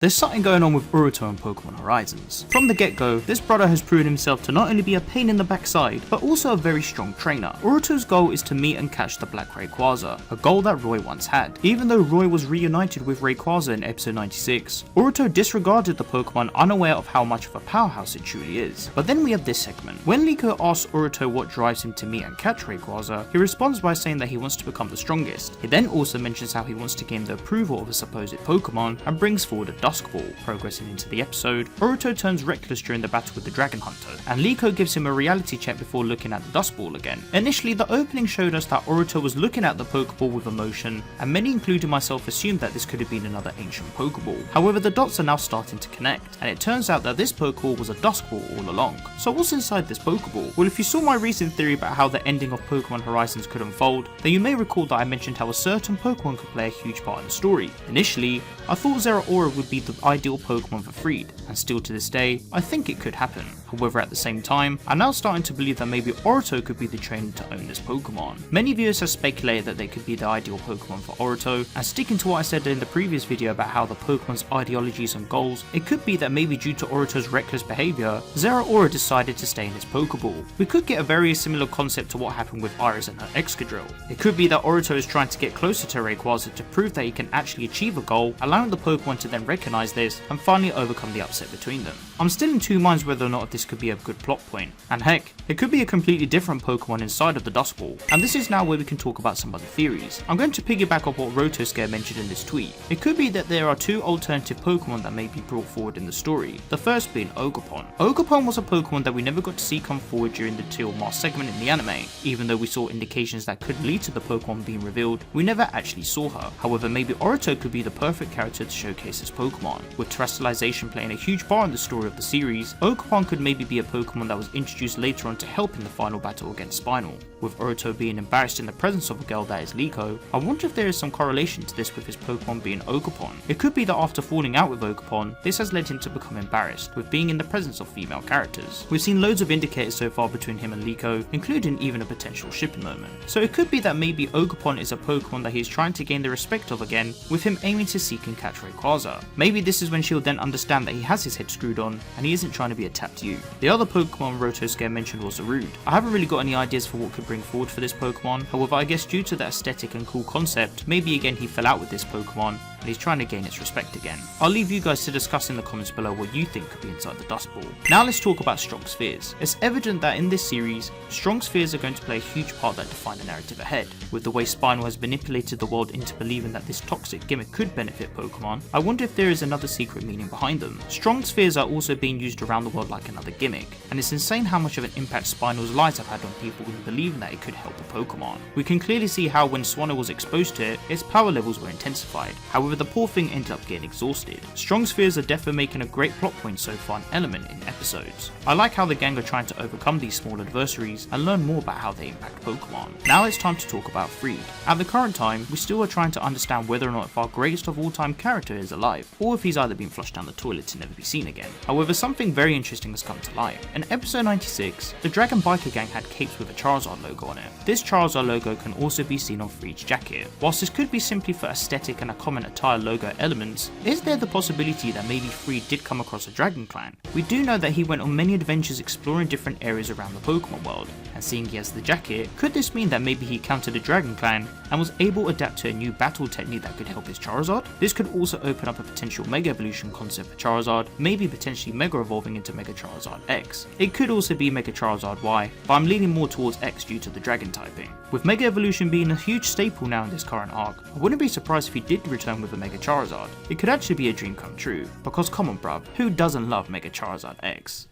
There's something going on with Uruto and Pokémon Horizons. From the get-go, this brother has proven himself to not only be a pain in the backside, but also a very strong trainer. Uruto's goal is to meet and catch the Black Rayquaza, a goal that Roy once had. Even though Roy was reunited with Rayquaza in episode 96, Uruto disregarded the Pokémon, unaware of how much of a powerhouse it truly is. But then we have this segment. When Liko asks Uruto what drives him to meet and catch Rayquaza, he responds by saying that he wants to become the strongest. He then also mentions how he wants to gain the approval of a supposed Pokémon and brings forward a Dusk Ball. Progressing into the episode, Uruto turns reckless during the battle with the Dragon Hunter, and Liko gives him a reality check before looking at the Dusk Ball again. Initially, the opening showed us that Uruto was looking at the Pokeball with emotion, and many including myself assumed that this could have been another ancient Pokeball. However, the dots are now starting to connect, and it turns out that this Pokeball was a Dusk Ball all along. So what's inside this Pokeball? Well, if you saw my recent theory about how the ending of Pokémon Horizons could unfold, then you may recall that I mentioned how a certain Pokemon could play a huge part in the story. Initially, I thought Zeraora would be the ideal Pokemon for Freide, and still to this day, I think it could happen. However, at the same time, I'm now starting to believe that maybe Uruto could be the trainer to own this Pokemon. Many viewers have speculated that they could be the ideal Pokemon for Uruto, and sticking to what I said in the previous video about how the Pokemon's ideologies and goals, it could be that maybe due to Uruto's reckless behaviour, Zeraora decided to stay in his Pokeball. We could get a very similar concept to what happened with Iris and her Excadrill. It could be that Uruto is trying to get closer to Rayquaza to prove that he can actually achieve a goal, allowing the Pokemon to then recognise this and finally overcome the upset between them. I'm still in two minds whether or not this could be a good plot point, and heck, it could be a completely different Pokemon inside of the Dusk Ball. And this is now where we can talk about some other theories. I'm going to piggyback off what Rotoscare mentioned in this tweet. It could be that there are two alternative Pokemon that may be brought forward in the story, the first being Ogerpon. Ogerpon was a Pokemon that we never got to see come forward during the Teal Mask segment in the anime. Even though we saw indications that could lead to the Pokemon being revealed, we never actually saw her. However, maybe Uruto could be the perfect character to showcase this Pokemon. With terrestrialization playing a huge part in the story of the series, Ogerpon could maybe be a Pokemon that was introduced later on to help in the final battle against Spinel. With Uruto being embarrassed in the presence of a girl that is Liko, I wonder if there is some correlation to this with his Pokemon being Ogerpon. It could be that after falling out with Ogerpon, this has led him to become embarrassed with being in the presence of female characters. We've seen loads of indicators so far between him and Liko, including even a potential shipping moment. So it could be that maybe Ogerpon is a Pokemon that he is trying to gain the respect of again, with him aiming to seek and catch Rayquaza. Maybe this is when she'll then understand that he has his head screwed on and he isn't trying to be a tapped you. The other Pokemon Rotoscare mentioned was Zarude. I haven't really got any ideas for what could bring forward for this Pokemon, however I guess due to the aesthetic and cool concept, maybe again he fell out with this Pokemon and he's trying to gain its respect again. I'll leave you guys to discuss in the comments below what you think could be inside the Dusk Ball. Now let's talk about strong spheres. It's evident that in this series, strong spheres are going to play a huge part that define the narrative ahead. With the way Spinel has manipulated the world into believing that this toxic gimmick could benefit Pokemon, I wonder if there is another secret meaning behind them. Strong spheres are also being used around the world like another gimmick, and it's insane how much of an impact Spinel's lies have had on people in believing that it could help a Pokemon. We can clearly see how when Spinel was exposed to it, its power levels were intensified. However, the poor thing ended up getting exhausted. Strong spheres are definitely making a great plot point so far, an element in episodes. I like how the gang are trying to overcome these small adversaries and learn more about how they impact Pokemon. Now it's time to talk about Freide. At the current time, we still are trying to understand whether or not if our greatest of all time character is alive, or if he's either been flushed down the toilet to never be seen again. However, something very interesting has come to light. In episode 96, the Dragon Biker gang had capes with a Charizard logo on it. This Charizard logo can also be seen on Freide's jacket. Whilst this could be simply for aesthetic and a common attire logo elements, is there the possibility that maybe Freide did come across a Dragon Clan? We do know that he went on many adventures exploring different areas around the Pokemon world, and seeing he has the jacket, could this mean that maybe he countered a Dragon Clan and was able to adapt to a new battle technique that could help his Charizard? This could also open up a potential Mega Evolution concept for Charizard, maybe potentially Mega evolving into Mega Charizard X. It could also be Mega Charizard Y, but I'm leaning more towards X due to the Dragon typing. With Mega Evolution being a huge staple now in this current arc, I wouldn't be surprised if he did return with a Mega Charizard. It could actually be a dream come true, because come on bruv, who doesn't love Mega Charizard X?